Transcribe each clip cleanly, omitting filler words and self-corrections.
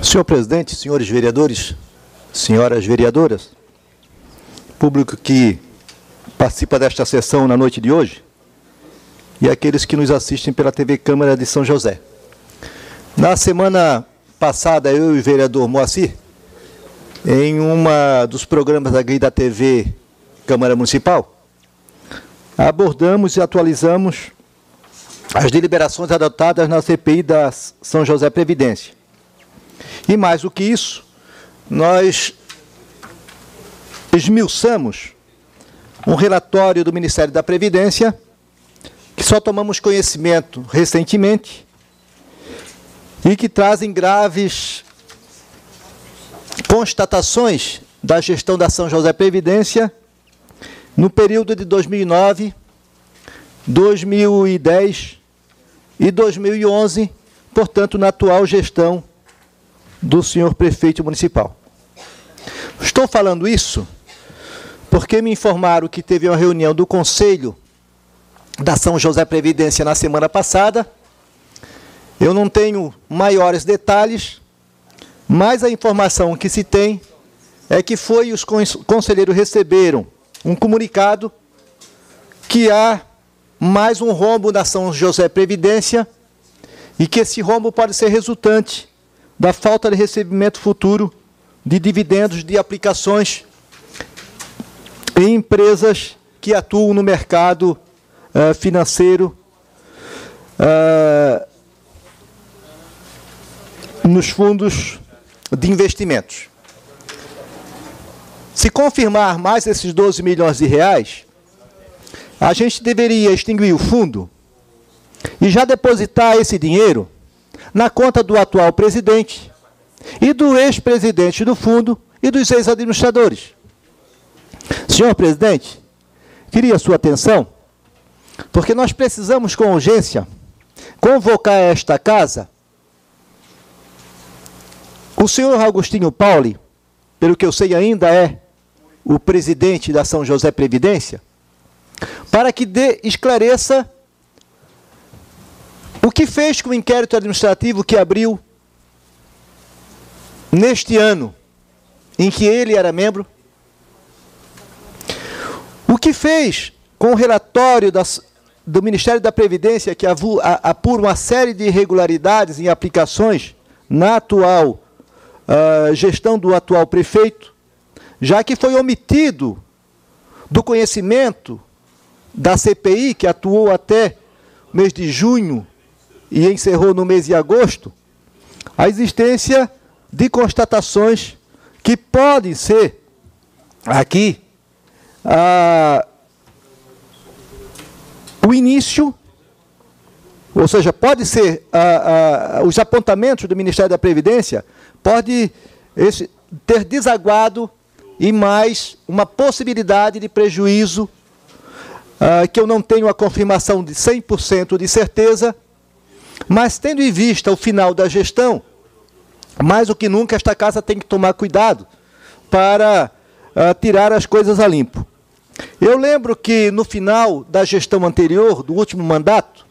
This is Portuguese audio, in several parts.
Senhor presidente, senhores vereadores, senhoras vereadoras, público que participa desta sessão na noite de hoje e aqueles que nos assistem pela TV Câmara de São José. Na semana passada, eu e o vereador Moacir, em dos programas aqui da TV Câmara Municipal, abordamos e atualizamos as deliberações adotadas na CPI da São José Previdência. E mais do que isso, nós esmiuçamos um relatório do Ministério da Previdência, que só tomamos conhecimento recentemente, e que trazem graves constatações da gestão da São José Previdência no período de 2009, 2010 e 2011, portanto, na atual gestão do senhor prefeito municipal. Estou falando isso porque me informaram que teve uma reunião do Conselho da São José Previdência na semana passada. Eu não tenho maiores detalhes, mas a informação que se tem é que os conselheiros receberam um comunicado que há mais um rombo na São José Previdência e que esse rombo pode ser resultante da falta de recebimento futuro de dividendos de aplicações em empresas que atuam no mercado financeiro, nos fundos de investimentos. Se confirmar mais esses 12 milhões de reais, a gente deveria extinguir o fundo e já depositar esse dinheiro na conta do atual presidente e do ex-presidente do fundo e dos ex-administradores. Senhor presidente, queria a sua atenção, porque nós precisamos com urgência convocar esta casa. O senhor Augustinho Pauli, pelo que eu sei ainda é o presidente da São José Previdência, para que esclareça o que fez com o inquérito administrativo que abriu neste ano, em que ele era membro, o que fez com o relatório do Ministério da Previdência, que apura uma série de irregularidades em aplicações na atual gestão do atual prefeito, já que foi omitido do conhecimento da CPI, que atuou até o mês de junho e encerrou no mês de agosto, a existência de constatações que podem ser aqui o início, ou seja, pode ser os apontamentos do Ministério da Previdência, pode ter desaguado e mais uma possibilidade de prejuízo, que eu não tenho a confirmação de 100% de certeza, mas tendo em vista o final da gestão, mais do que nunca esta casa tem que tomar cuidado para tirar as coisas a limpo. Eu lembro que no final da gestão anterior, do último mandato,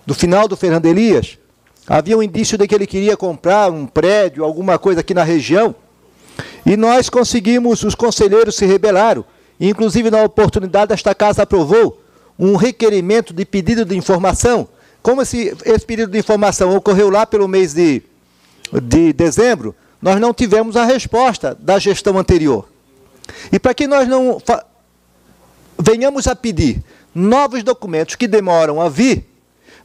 do final do Fernando Elias, havia um indício de que ele queria comprar um prédio, alguma coisa aqui na região, e nós conseguimos, os conselheiros se rebelaram, e inclusive na oportunidade esta casa aprovou um requerimento de pedido de informação. Como esse pedido de informação ocorreu lá pelo mês de dezembro, nós não tivemos a resposta da gestão anterior. E para que nós não venhamos a pedir novos documentos que demoram a vir,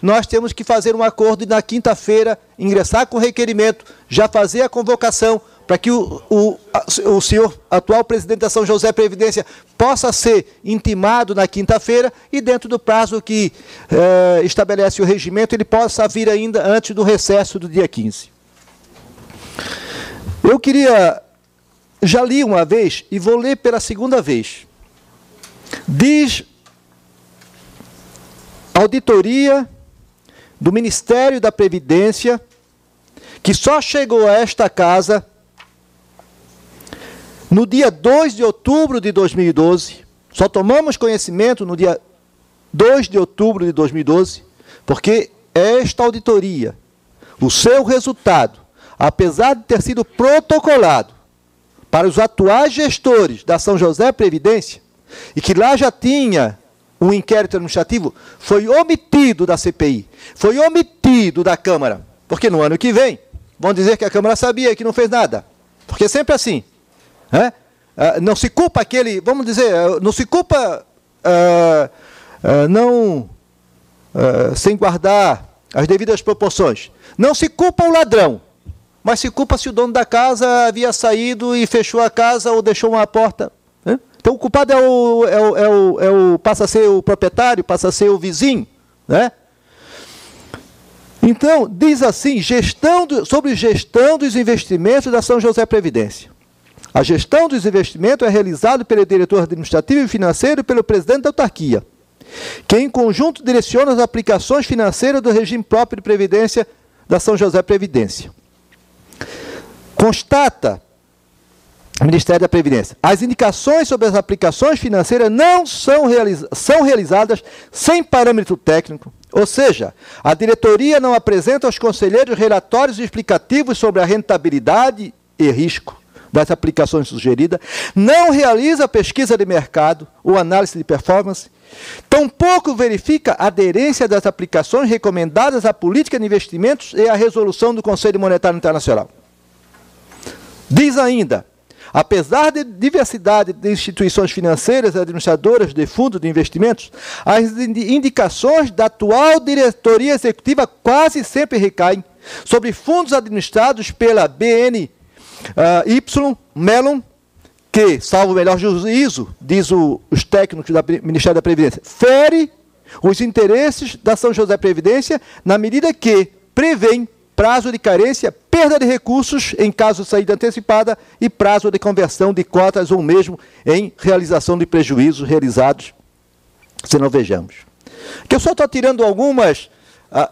nós temos que fazer um acordo e na quinta-feira ingressar com o requerimento, já fazer a convocação para que o senhor atual presidente da São José Previdência possa ser intimado na quinta-feira e dentro do prazo que estabelece o regimento, ele possa vir ainda antes do recesso do dia 15. Eu já li uma vez e vou ler pela segunda vez. Diz auditoria do Ministério da Previdência, que só chegou a esta casa no dia 2 de outubro de 2012, só tomamos conhecimento no dia 2 de outubro de 2012, porque esta auditoria, o seu resultado, apesar de ter sido protocolado para os atuais gestores da São José Previdência, e que lá já tinha um inquérito administrativo, foi omitido da CPI, foi omitido da Câmara, porque no ano que vem vão dizer que a Câmara sabia e que não fez nada, porque é sempre assim, né? Não se culpa aquele, vamos dizer, não se culpa sem guardar as devidas proporções, não se culpa o ladrão, mas se culpa se o dono da casa havia saído e fechou a casa ou deixou uma porta. Né? Então o culpado passa a ser o proprietário, passa a ser o vizinho. Né? Então, diz assim, sobre gestão dos investimentos da São José Previdência. A gestão dos investimentos é realizada pelo diretor administrativo e financeiro e pelo presidente da autarquia, que em conjunto direciona as aplicações financeiras do regime próprio de previdência da São José Previdência. Constata o Ministério da Previdência: as indicações sobre as aplicações financeiras não são realizadas sem parâmetro técnico, ou seja, a diretoria não apresenta aos conselheiros relatórios explicativos sobre a rentabilidade e risco das aplicações sugeridas, não realiza pesquisa de mercado ou análise de performance, tampouco verifica a aderência das aplicações recomendadas à política de investimentos e à resolução do Conselho Monetário Internacional. Diz ainda: apesar de diversidade de instituições financeiras e administradoras de fundos de investimentos, as indicações da atual diretoria executiva quase sempre recaem sobre fundos administrados pela BNY Mellon, que, salvo o melhor juízo, diz os técnicos do Ministério da Previdência, fere os interesses da São José Previdência na medida que prevêem prazo de carência, perda de recursos em caso de saída antecipada e prazo de conversão de cotas ou mesmo em realização de prejuízos realizados, se não vejamos. Que eu só estou tirando algumas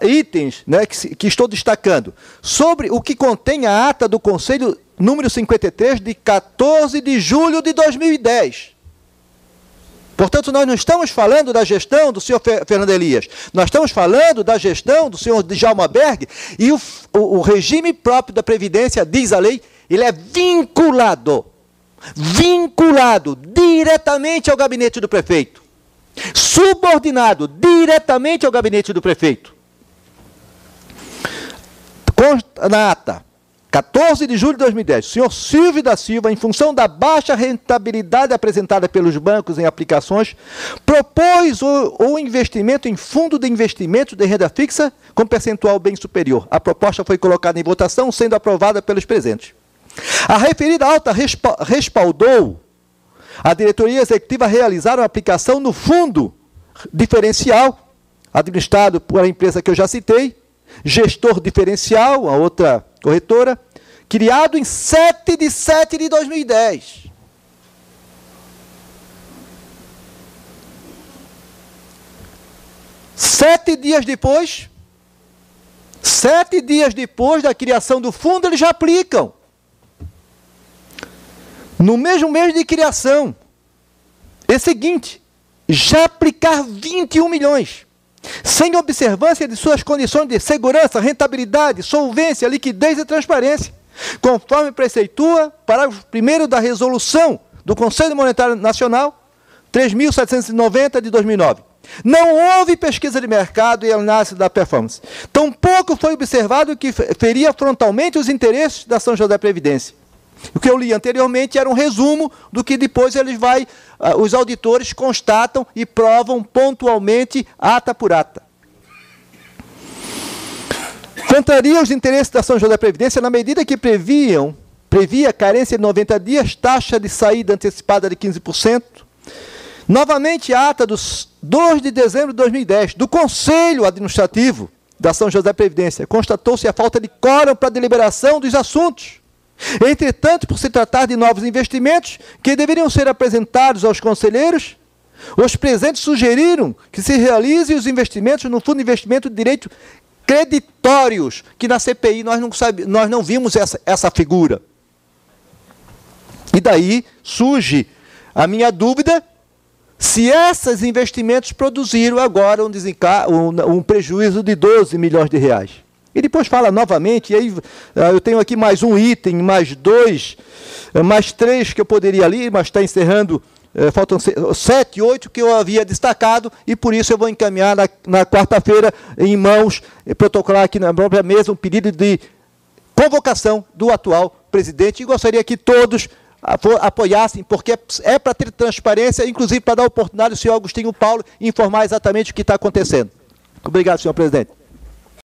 itens, né, que estou destacando, sobre o que contém a ata do Conselho número 53, de 14 de julho de 2010. Portanto, nós não estamos falando da gestão do senhor Fernando Elias, nós estamos falando da gestão do senhor Djalma Berg, e o regime próprio da Previdência, diz a lei, ele é vinculado diretamente ao gabinete do prefeito, subordinado diretamente ao gabinete do prefeito. Consta na ata, 14 de julho de 2010, o senhor Silvio da Silva, em função da baixa rentabilidade apresentada pelos bancos em aplicações, propôs o investimento em fundo de investimento de renda fixa com percentual bem superior. A proposta foi colocada em votação, sendo aprovada pelos presentes. A referida alta respaldou a diretoria executiva a realizar uma aplicação no fundo diferencial, administrado por a empresa que eu já citei, Gestor Diferencial, a outra corretora, criado em 7 de 7 de 2010. Sete dias depois da criação do fundo, eles já aplicam. No mesmo mês de criação, é o seguinte, já aplicar 21 milhões. Sem observância de suas condições de segurança, rentabilidade, solvência, liquidez e transparência, conforme preceitua parágrafo 1º da resolução do Conselho Monetário Nacional 3.790 de 2009. Não houve pesquisa de mercado e análise da performance. Tampouco foi observado que feria frontalmente os interesses da São José Previdência. O que eu li anteriormente era um resumo do que depois os auditores constatam e provam pontualmente, ata por ata. Contraria os interesses da São José Previdência na medida que previa carência de 90 dias, taxa de saída antecipada de 15%. Novamente, a ata dos 2 de dezembro de 2010, do Conselho Administrativo da São José Previdência, constatou-se a falta de quórum para a deliberação dos assuntos. Entretanto, por se tratar de novos investimentos que deveriam ser apresentados aos conselheiros, os presentes sugeriram que se realizem os investimentos no Fundo de Investimento de Direito Creditórios, que na CPI nós não vimos essa figura. E daí surge a minha dúvida se esses investimentos produziram agora um prejuízo de 12 milhões de reais. E depois fala novamente, e aí eu tenho aqui mais um item, mais dois, mais três que eu poderia ler, mas está encerrando, faltam 7, 8 que eu havia destacado, e por isso eu vou encaminhar na quarta-feira em mãos, protocolar aqui na própria mesa um pedido de convocação do atual presidente, e gostaria que todos apoiassem, porque é para ter transparência, inclusive para dar oportunidade ao senhor Agostinho Paulo informar exatamente o que está acontecendo. Obrigado, senhor presidente.